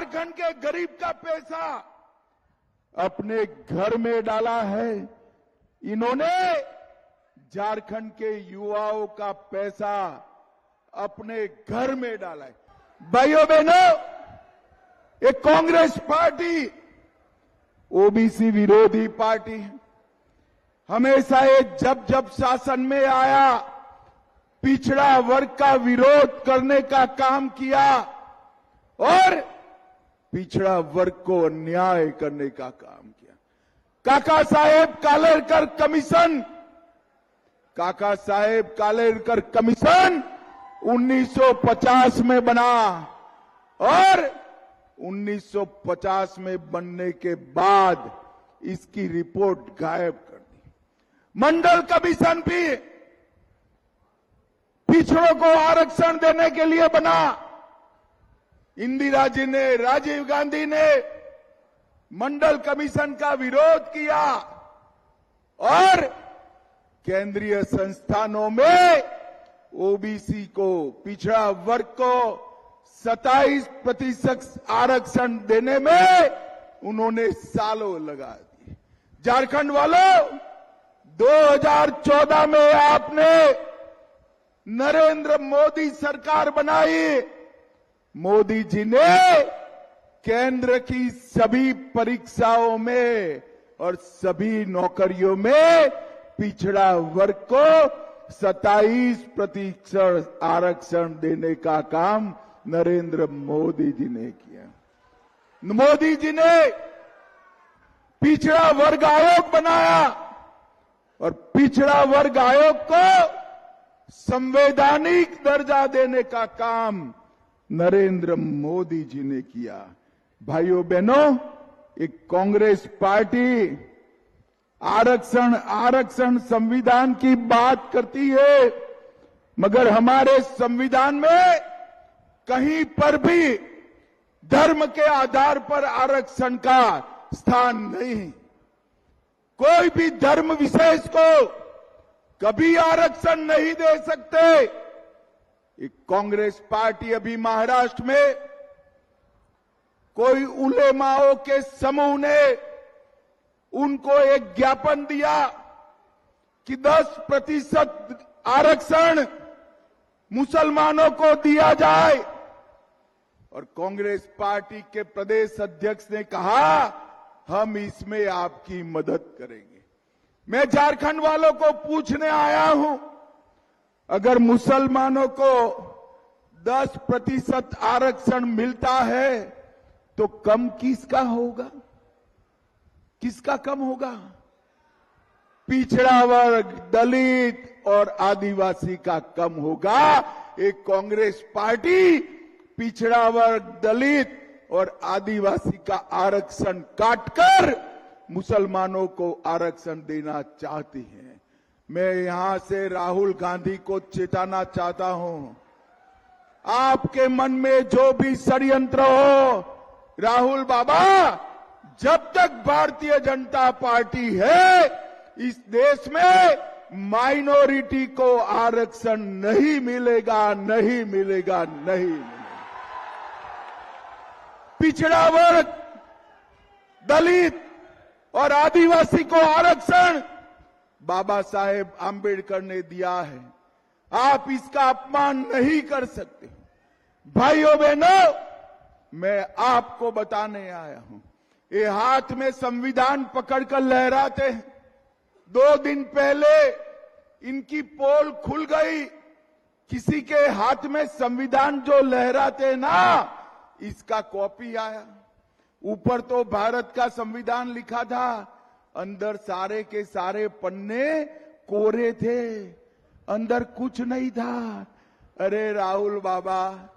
झारखंड के गरीब का पैसा अपने घर में डाला है। इन्होंने झारखंड के युवाओं का पैसा अपने घर में डाला है। भाइयों बहनों, एक कांग्रेस पार्टी ओबीसी विरोधी पार्टी है। हमेशा ये जब जब शासन में आया पिछड़ा वर्ग का विरोध करने का काम किया और पिछड़ा वर्ग को अन्याय करने का काम किया। काका साहेब कालेलकर कमीशन 1950 में बना और 1950 में बनने के बाद इसकी रिपोर्ट गायब कर दी। मंडल कमीशन भी पिछड़ों को आरक्षण देने के लिए बना। इंदिरा जी ने, राजीव गांधी ने मंडल कमीशन का विरोध किया और केंद्रीय संस्थानों में ओबीसी को, पिछड़ा वर्ग को 27% आरक्षण देने में उन्होंने सालों लगा दिए। झारखंड वालों, 2014 में आपने नरेंद्र मोदी सरकार बनाई। मोदी जी ने केंद्र की सभी परीक्षाओं में और सभी नौकरियों में पिछड़ा वर्ग को 27% आरक्षण देने का काम नरेंद्र मोदी जी ने किया। मोदी जी ने पिछड़ा वर्ग आयोग बनाया और पिछड़ा वर्ग आयोग को संवैधानिक दर्जा देने का काम नरेंद्र मोदी जी ने किया। भाइयों बहनों, एक कांग्रेस पार्टी आरक्षण संविधान की बात करती है, मगर हमारे संविधान में कहीं पर भी धर्म के आधार पर आरक्षण का स्थान नहीं। कोई भी धर्म विशेष को कभी आरक्षण नहीं दे सकते। एक कांग्रेस पार्टी अभी महाराष्ट्र में कोई उलेमाओं के समूह ने उनको एक ज्ञापन दिया कि 10% आरक्षण मुसलमानों को दिया जाए और कांग्रेस पार्टी के प्रदेश अध्यक्ष ने कहा हम इसमें आपकी मदद करेंगे। मैं झारखंड वालों को पूछने आया हूं, अगर मुसलमानों को 10% आरक्षण मिलता है तो कम किसका होगा? किसका कम होगा? पिछड़ा वर्ग, दलित और आदिवासी का कम होगा। एक कांग्रेस पार्टी पिछड़ा वर्ग, दलित और आदिवासी का आरक्षण काटकर मुसलमानों को आरक्षण देना चाहती है। मैं यहां से राहुल गांधी को चेताना चाहता हूं, आपके मन में जो भी षड्यंत्र हो, राहुल बाबा, जब तक भारतीय जनता पार्टी है इस देश में माइनॉरिटी को आरक्षण नहीं मिलेगा, नहीं मिलेगा, नहीं मिलेगा। पिछड़ा वर्ग, दलित और आदिवासी को आरक्षण बाबा साहेब आंबेडकर ने दिया है। आप इसका अपमान नहीं कर सकते। भाइयों बहनों, मैं आपको बताने आया हूं, ये हाथ में संविधान पकड़कर लहराते हैं। 2 दिन पहले इनकी पोल खुल गई। किसी के हाथ में संविधान जो लहराते ना, इसका कॉपी आया। ऊपर तो भारत का संविधान लिखा था, अंदर सारे के सारे पन्ने कोरे थे, अंदर कुछ नहीं था। अरे राहुल बाबा,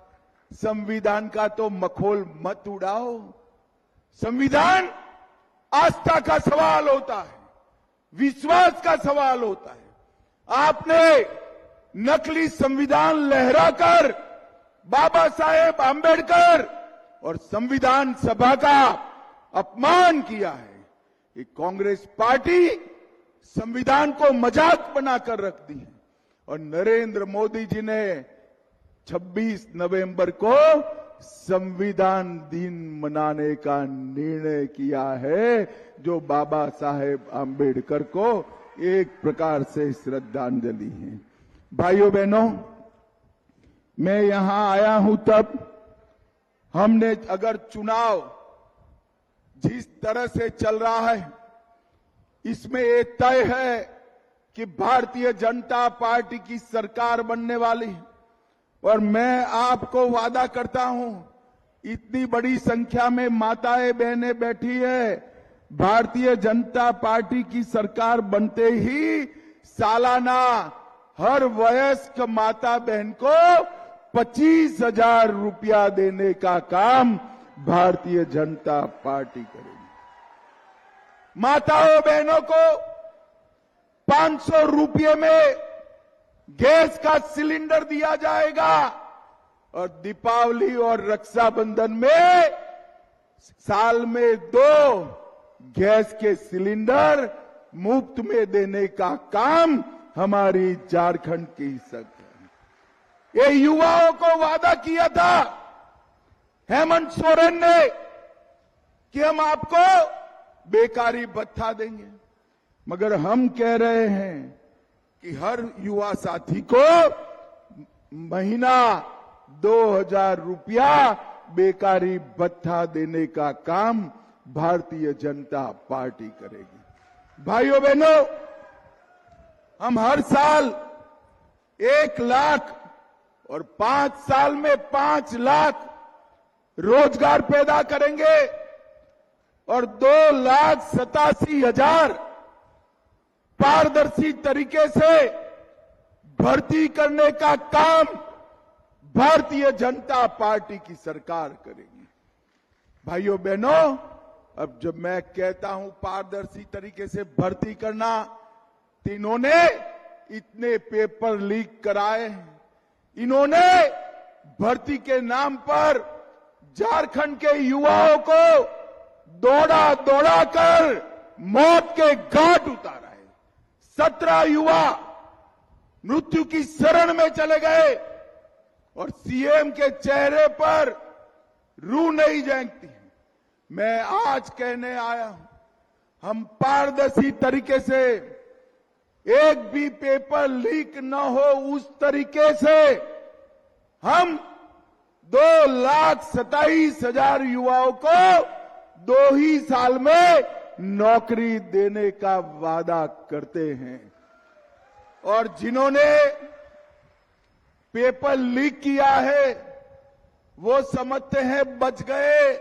संविधान का तो मखौल मत उड़ाओ। संविधान आस्था का सवाल होता है, विश्वास का सवाल होता है। आपने नकली संविधान लहराकर बाबा साहेब आंबेडकर और संविधान सभा का अपमान किया है। ये कांग्रेस पार्टी संविधान को मजाक बनाकर रख दी है और नरेंद्र मोदी जी ने 26 नवंबर को संविधान दिन मनाने का निर्णय किया है, जो बाबा साहेब आम्बेडकर को एक प्रकार से श्रद्धांजलि है। भाइयों बहनों, मैं यहां आया हूं तब हमने अगर चुनाव जिस तरह से चल रहा है, इसमें ये तय है कि भारतीय जनता पार्टी की सरकार बनने वाली है। और मैं आपको वादा करता हूं, इतनी बड़ी संख्या में माताएं बहनें बैठी है, भारतीय जनता पार्टी की सरकार बनते ही सालाना हर वयस्क माता बहन को 25,000 रुपया देने का काम भारतीय जनता पार्टी करेगी। माताओं बहनों को 500 रुपये में गैस का सिलेंडर दिया जाएगा और दीपावली और रक्षाबंधन में साल में 2 गैस के सिलेंडर मुफ्त में देने का काम हमारी झारखंड की सरकार। ये युवाओं को वादा किया था हेमंत सोरेन ने कि हम आपको बेकारी भत्ता देंगे, मगर हम कह रहे हैं कि हर युवा साथी को महीना 2,000 रुपया बेकारी भत्ता देने का काम भारतीय जनता पार्टी करेगी। भाइयों बहनों, हम हर साल 1 लाख और 5 साल में 5 लाख रोजगार पैदा करेंगे और 2,87,000 पारदर्शी तरीके से भर्ती करने का काम भारतीय जनता पार्टी की सरकार करेगी। भाइयों बहनों, अब जब मैं कहता हूं पारदर्शी तरीके से भर्ती करना, तो इन्होंने इतने पेपर लीक कराए हैं, इन्होंने भर्ती के नाम पर झारखंड के युवाओं को दौड़ा दौड़ा कर मौत के घाट उतारा है। 17 युवा मृत्यु की शरण में चले गए और सीएम के चेहरे पर रूह नहीं झांकती। मैं आज कहने आया हूं, हम पारदर्शी तरीके से एक भी पेपर लीक न हो उस तरीके से हम 2,27,000 युवाओं को 2 ही साल में नौकरी देने का वादा करते हैं। और जिन्होंने पेपर लीक किया है वो समझते हैं बच गए,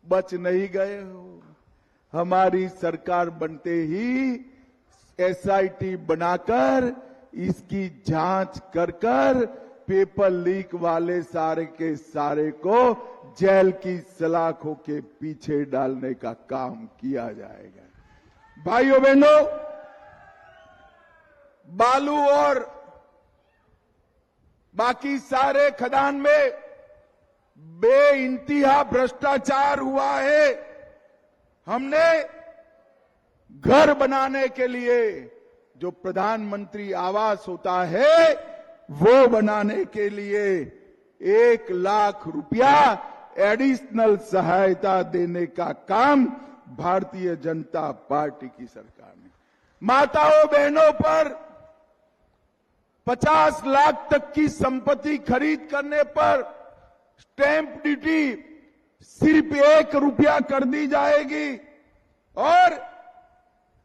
बच नहीं गए हो। हमारी सरकार बनते ही एसआईटी बनाकर इसकी जांच कर पेपर लीक वाले सारे के सारे को जेल की सलाखों के पीछे डालने का काम किया जाएगा। भाइयों बहनों, बालू और बाकी सारे खदान में बेइंतहा भ्रष्टाचार हुआ है। हमने घर बनाने के लिए जो प्रधानमंत्री आवास होता है वो बनाने के लिए 1 लाख रुपया एडिशनल सहायता देने का काम भारतीय जनता पार्टी की सरकार ने। माताओं बहनों पर 50 लाख तक की संपत्ति खरीद करने पर स्टैंप ड्यूटी सिर्फ 1 रुपया कर दी जाएगी और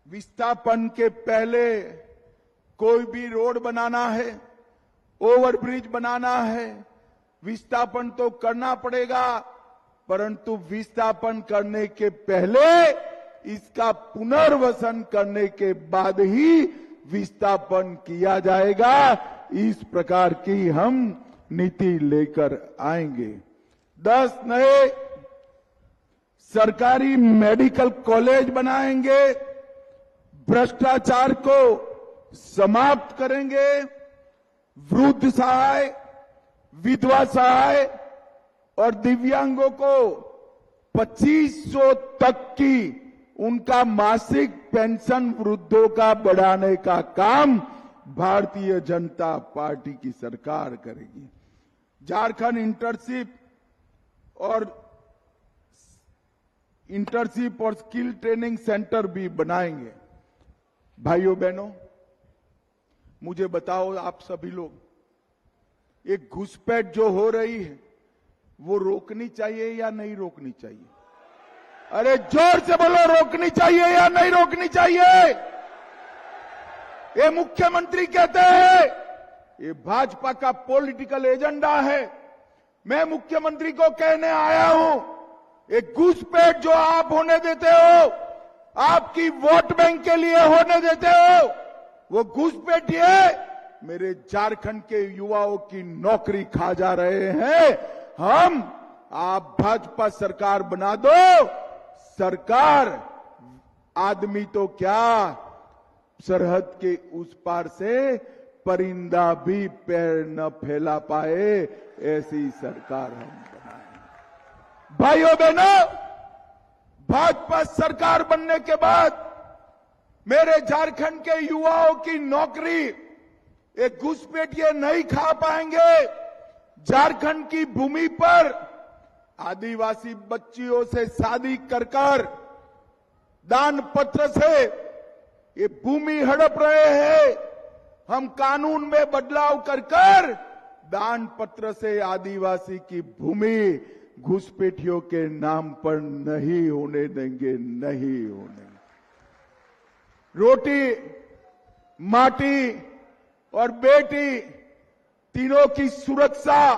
विस्थापन के पहले कोई भी रोड बनाना है, ओवरब्रिज बनाना है, विस्थापन तो करना पड़ेगा, परंतु विस्थापन करने के पहले इसका पुनर्वसन करने के बाद ही विस्थापन किया जाएगा। इस प्रकार की हम नीति लेकर आएंगे। 10 नए सरकारी मेडिकल कॉलेज बनाएंगे, भ्रष्टाचार को समाप्त करेंगे, वृद्ध सहाय, विधवा सहाय और दिव्यांगों को 2500 तक की उनका मासिक पेंशन वृद्धों का बढ़ाने का काम भारतीय जनता पार्टी की सरकार करेगी। झारखंड इंटर्नशिप और स्किल ट्रेनिंग सेंटर भी बनाएंगे। भाइयों बहनों, मुझे बताओ आप सभी लोग, एक घुसपैठ जो हो रही है वो रोकनी चाहिए या नहीं रोकनी चाहिए? अरे जोर से बोलो, रोकनी चाहिए या नहीं रोकनी चाहिए? ये मुख्यमंत्री कहते हैं ये भाजपा का पॉलिटिकल एजेंडा है। मैं मुख्यमंत्री को कहने आया हूं, एक घुसपैठ जो आप होने देते हो, आपकी वोट बैंक के लिए होने देते हो, वो घुसपैठ मेरे झारखंड के युवाओं की नौकरी खा जा रहे हैं। आप भाजपा सरकार बना दो, सरकार आदमी तो क्या, सरहद के उस पार से परिंदा भी पैर न फैला पाए, ऐसी सरकार हम बनाएं। भाइयों बहनों, भाजपा सरकार बनने के बाद मेरे झारखंड के युवाओं की नौकरी एक घुसपैठिए नहीं खा पाएंगे। झारखंड की भूमि पर आदिवासी बच्चियों से शादी कर दान पत्र से ये भूमि हड़प रहे हैं। हम कानून में बदलाव कर दान पत्र से आदिवासी की भूमि घुसपैठियों के नाम पर नहीं होने देंगे, नहीं होने। रोटी, माटी और बेटी तीनों की सुरक्षा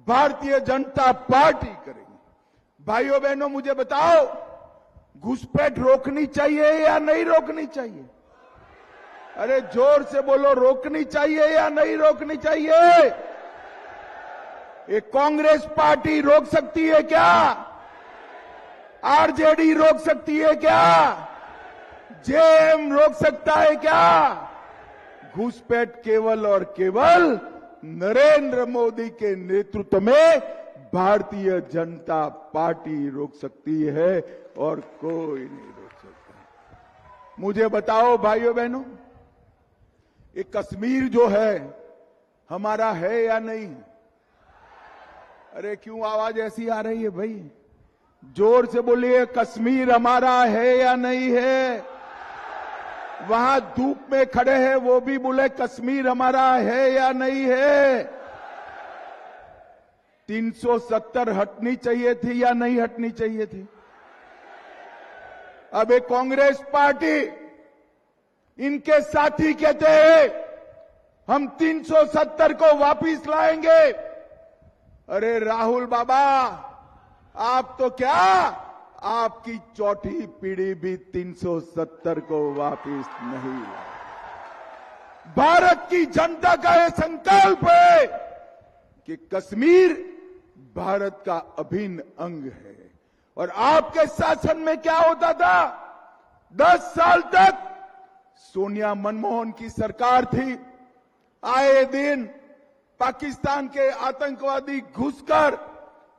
भारतीय जनता पार्टी करेगी। भाइयों बहनों, मुझे बताओ, घुसपैठ रोकनी चाहिए या नहीं रोकनी चाहिए? अरे जोर से बोलो, रोकनी चाहिए या नहीं रोकनी चाहिए? ये कांग्रेस पार्टी रोक सकती है क्या? आरजेडी रोक सकती है क्या? जेएम रोक सकता है क्या? घुसपैठ केवल और केवल नरेंद्र मोदी के नेतृत्व में भारतीय जनता पार्टी रोक सकती है और कोई नहीं रोक सकता। मुझे बताओ भाइयों बहनों, ये कश्मीर जो है हमारा है या नहीं? अरे क्यों आवाज ऐसी आ रही है भाई? जोर से बोलिए, कश्मीर हमारा है या नहीं है? वहां धूप में खड़े हैं वो भी बोले कश्मीर हमारा है या नहीं है? 370 हटनी चाहिए थी या नहीं हटनी चाहिए थी? अब एक कांग्रेस पार्टी, इनके साथी कहते हैं हम 370 को वापिस लाएंगे। अरे राहुल बाबा, आप तो क्या, आपकी चौथी पीढ़ी भी 370 को वापिस नहीं लाए। भारत की जनता का यह संकल्प है कि कश्मीर भारत का अभिन्न अंग है। और आपके शासन में क्या होता था? 10 साल तक सोनिया मनमोहन की सरकार थी। आए दिन पाकिस्तान के आतंकवादी घुसकर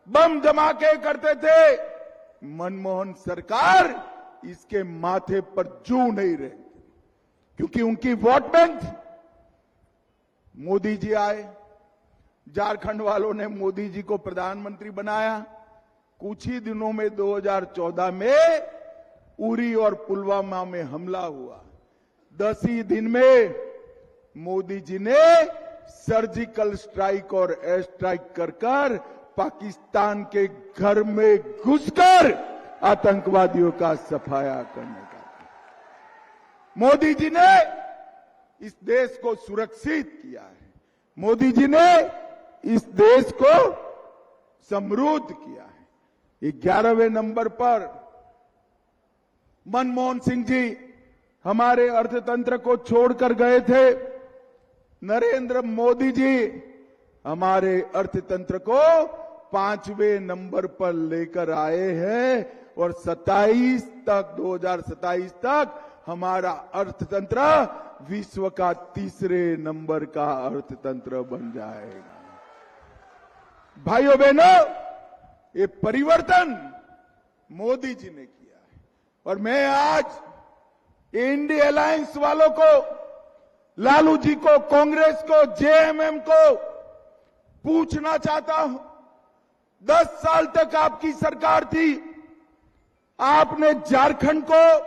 बम धमाके करते थे। मनमोहन सरकार इसके माथे पर जू नहीं रहे, क्योंकि उनकी वोट बैंक थी। मोदी जी आए, झारखंड वालों ने मोदी जी को प्रधानमंत्री बनाया। कुछ ही दिनों में 2014 में उरी और पुलवामा में हमला हुआ। 10 ही दिन में मोदी जी ने सर्जिकल स्ट्राइक और एयर स्ट्राइक कर पाकिस्तान के घर में घुसकर आतंकवादियों का सफाया करने का। मोदी जी ने इस देश को सुरक्षित किया है। मोदी जी ने इस देश को समृद्ध किया है। 11वें नंबर पर मनमोहन सिंह जी हमारे अर्थतंत्र को छोड़कर गए थे। नरेंद्र मोदी जी हमारे अर्थतंत्र को 5वें नंबर पर लेकर आए हैं और 2027 तक हमारा अर्थतंत्र विश्व का 3रे नंबर का अर्थतंत्र बन जाएगा। भाइयों बहनों, ये परिवर्तन मोदी जी ने किया है। और मैं आज इंडिया अलायंस वालों को, लालू जी को, कांग्रेस को, जेएमएम को पूछना चाहता हूं, 10 साल तक आपकी सरकार थी, आपने झारखंड को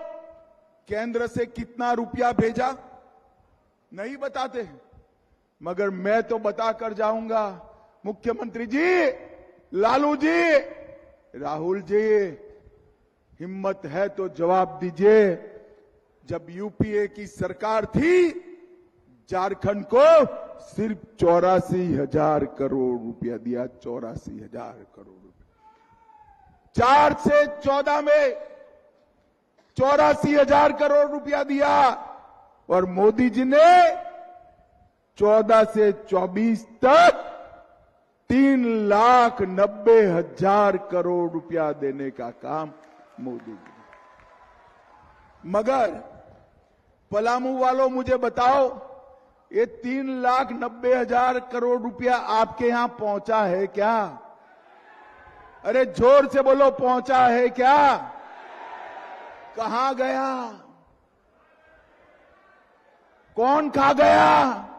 केंद्र से कितना रुपया भेजा? नहीं बताते हैं, मगर मैं तो बताकर जाऊंगा। मुख्यमंत्री जी, लालू जी, राहुल जी, हिम्मत है तो जवाब दीजिए। जब यूपीए की सरकार थी, झारखंड को सिर्फ 84,000 करोड़ रुपया दिया। 84,000 करोड़ रुपया 4 से 14 में 84,000 करोड़ रुपया दिया, और मोदी जी ने 14 से 24 तक 3,90,000 करोड़ रुपया देने का काम मोदी जी ने। मगर पलामू वालों, मुझे बताओ, ये 3,90,000 करोड़ रुपया आपके यहां पहुंचा है क्या? अरे जोर से बोलो, पहुंचा है क्या? कहां गया? कौन खा गया?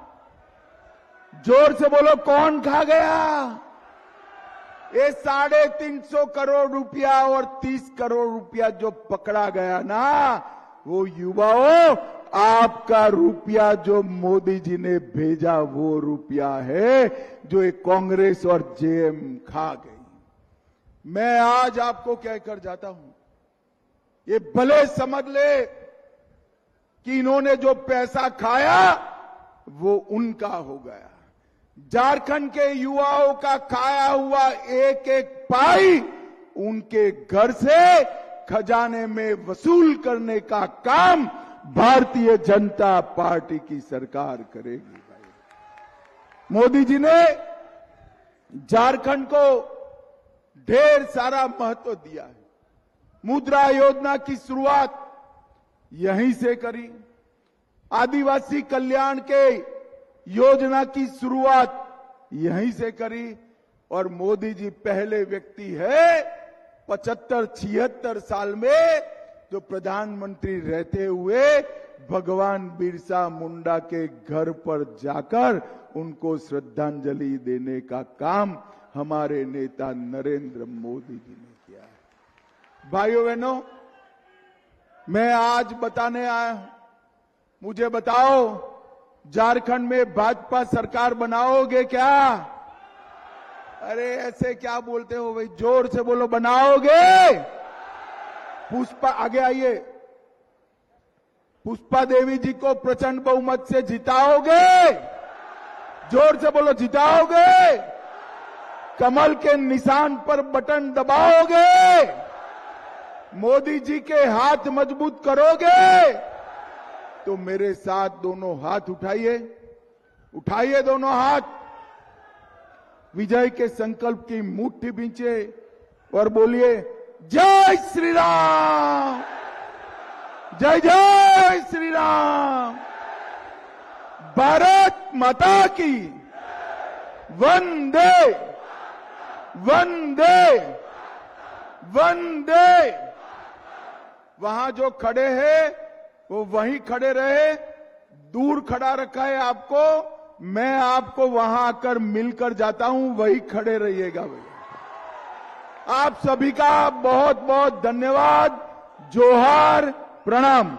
जोर से बोलो, कौन खा गया? ये 350 करोड़ रुपया और 30 करोड़ रुपया जो पकड़ा गया ना, वो युवाओं, आपका रुपया जो मोदी जी ने भेजा वो रुपया है जो एक कांग्रेस और जेएम खा गई। मैं आज आपको कहकर जाता हूं, ये भले समझ ले कि इन्होंने जो पैसा खाया वो उनका हो गया। झारखंड के युवाओं का खाया हुआ एक एक पाई उनके घर से खजाने में वसूल करने का काम भारतीय जनता पार्टी की सरकार करेगी। भाई, मोदी जी ने झारखंड को ढेर सारा महत्व दिया है। मुद्रा योजना की शुरुआत यहीं से करी, आदिवासी कल्याण के योजना की शुरुआत यहीं से करी, और मोदी जी पहले व्यक्ति है 75-76 साल में जो प्रधानमंत्री रहते हुए भगवान बिरसा मुंडा के घर पर जाकर उनको श्रद्धांजलि देने का काम हमारे नेता नरेंद्र मोदी जी ने किया है। भाइयों बहनों, मैं आज बताने आया हूं, मुझे बताओ, झारखंड में भाजपा सरकार बनाओगे क्या? अरे ऐसे क्या बोलते हो भाई, जोर से बोलो, बनाओगे? पुष्पा, आगे आइए, पुष्पा देवी जी को प्रचंड बहुमत से जिताओगे? जोर से बोलो, जिताओगे? कमल के निशान पर बटन दबाओगे? मोदी जी के हाथ मजबूत करोगे? तो मेरे साथ दोनों हाथ उठाइए, उठाइए दोनों हाथ, विजय के संकल्प की मुट्ठी बींचे और बोलिए, जय श्री राम, जय जय श्री राम, भारत माता की, वंदे वंदे वंदे। वहां जो खड़े हैं वो वहीं खड़े रहे, दूर खड़ा रखा है आपको, मैं आपको वहां आकर मिलकर जाता हूं, वही खड़े रहिएगा भैया। आप सभी का बहुत बहुत धन्यवाद। जोहार, प्रणाम।